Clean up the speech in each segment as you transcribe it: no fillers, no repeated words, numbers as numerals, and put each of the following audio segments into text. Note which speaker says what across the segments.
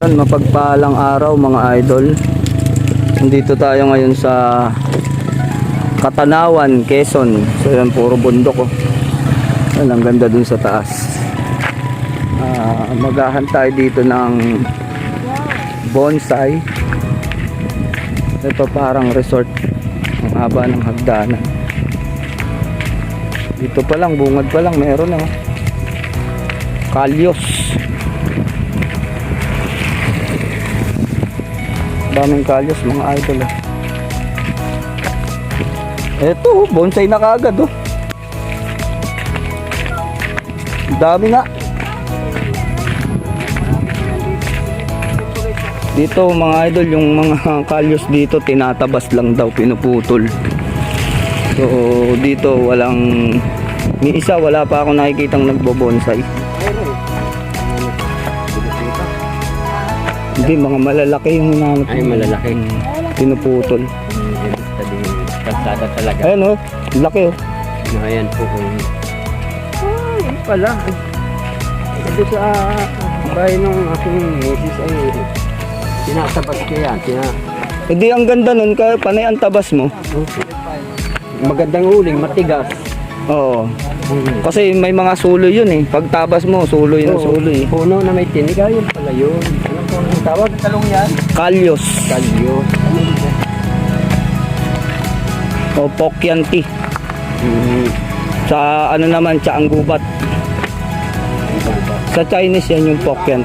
Speaker 1: Mapagpalang araw mga idol. Nandito tayo ngayon sa Katanawan, Quezon. So yan, puro bundok oh. Yan, ang ganda dun sa taas. Magahan tayo dito ng bonsai. Ito parang resort. Ang haba ng hagdanan. Dito pa lang, bungad pa lang, meron oh. Kalyos. Daming kalyos mga idol oh. Eto bonsai na kaagad oh. Dami nga. Dito mga idol, yung mga kalyos dito tinatabas lang daw, pinuputol. So dito walang, ni isa wala pa ako nakikitang nagbobonsai. Hindi, mga malalaki yung hinanap.
Speaker 2: Ay, malalaki.
Speaker 1: Pinuputol.
Speaker 2: Kalsada talaga.
Speaker 1: Ayan oh, laki oh.
Speaker 2: Ayan po.
Speaker 1: Ay, pala. Sabi sa bahay ng aking misis ay
Speaker 2: Tinatabas ko yan.
Speaker 1: hindi, ang ganda nun, kaya panay ang tabas mo.
Speaker 2: Magandang uling, matigas.
Speaker 1: Oo. Kasi may mga suloy yun eh. Pag tabas mo, suloy ng suloy.
Speaker 2: Puno na may tinig. Ayun pala yun. Ano po ang tawag? Talong yan?
Speaker 1: Kalyos.
Speaker 2: Kalyo.
Speaker 1: O pokyanti. Sa ano naman, tsaang gubat. Sa Chinese yan yung pokyan.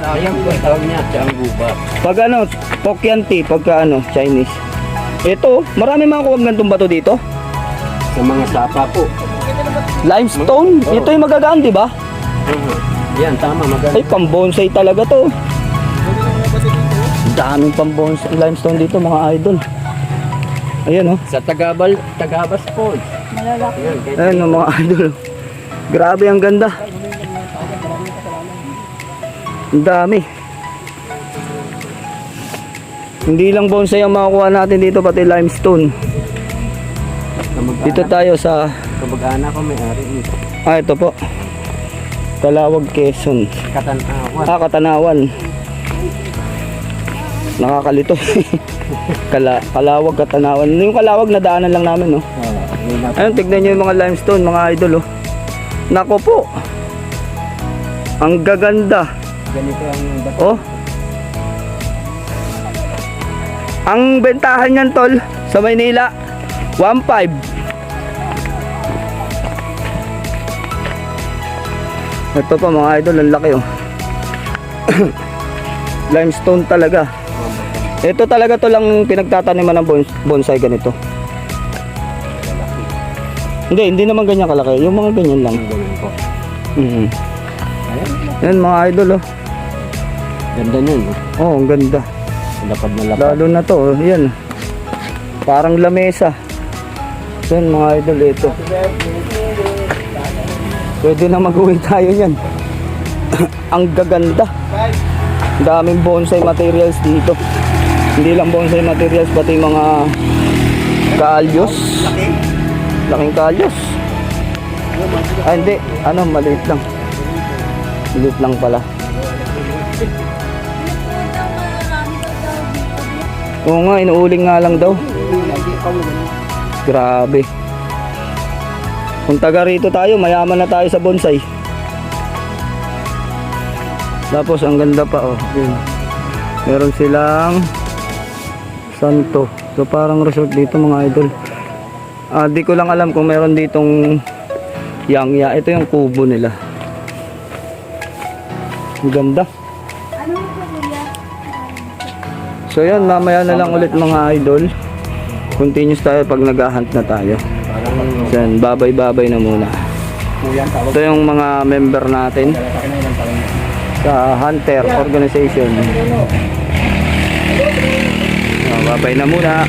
Speaker 2: Ayan po, tawag niya. Siyang gubat.
Speaker 1: Pag ano, pokyanti, pagka ano, Chinese. Ito, marami mga kuwag gantong bato dito.
Speaker 2: Sa mga sapa po.
Speaker 1: Limestone, ito yung magagaan, di ba?
Speaker 2: Yan, tama. Maganda.
Speaker 1: Ay, pambonsai talaga to. Daming pambonsai limestone dito mga idol. Ayan oh.
Speaker 2: Sa Tagabas po. Malalaki.
Speaker 1: Ayan oh, mga idol. Grabe, ang ganda. Ang dami. Hindi lang bonsai ang makukuha natin dito, pati limestone. Dito tayo sa
Speaker 2: Kamag-anak ko may-ari nito.
Speaker 1: ito po, Calawag, Quezon.
Speaker 2: Katanawan.
Speaker 1: Katanawan. Nakakalito. Calawag, Katanawan. Yung Calawag na daanan lang namin oh. Ayun, tignan nyo yung mga limestone mga idol oh. Nako po, ang gaganda.
Speaker 2: Ganito ang bato.
Speaker 1: Oh. Ang bentahan niyan tol sa Maynila 1.5. Ito pa mga idol, ang laki oh. Limestone talaga. Ito talaga to lang pinagtataniman ng bonsai ganito. Hindi naman ganyan kalaki. Yung mga ganyan lang.
Speaker 2: Ganyan po.
Speaker 1: Yan mga idol oh.
Speaker 2: Ganda nun.
Speaker 1: Oh, ang ganda.
Speaker 2: Lapad na lapad.
Speaker 1: Lalo na to, oh. Yan. Parang lamesa. Yan mga idol, ito. Pwede na mag-uwi tayo yan. Ang gaganda. Daming bonsai materials dito. Hindi lang bonsai materials, pati mga kalyos. Laking kalyos. Ah, hindi. Ano, maliit lang. Maliit lang pala. Oo nga, inuuling nga lang daw. Grabe. Kung taga rito tayo, mayaman na tayo sa bonsai. Tapos ang ganda pa oh. Yun. Meron silang santo. So parang resort dito mga idol. Di ko lang alam kung meron ditong yangya. Ito yung kubo nila. Ang ganda. So yan, mamaya na lang ulit mga idol. Continuous tayo pag nag-hunt na tayo. So yan, babay-babay na muna. Ito yung mga member natin sa Hunter Organization. Babay na muna.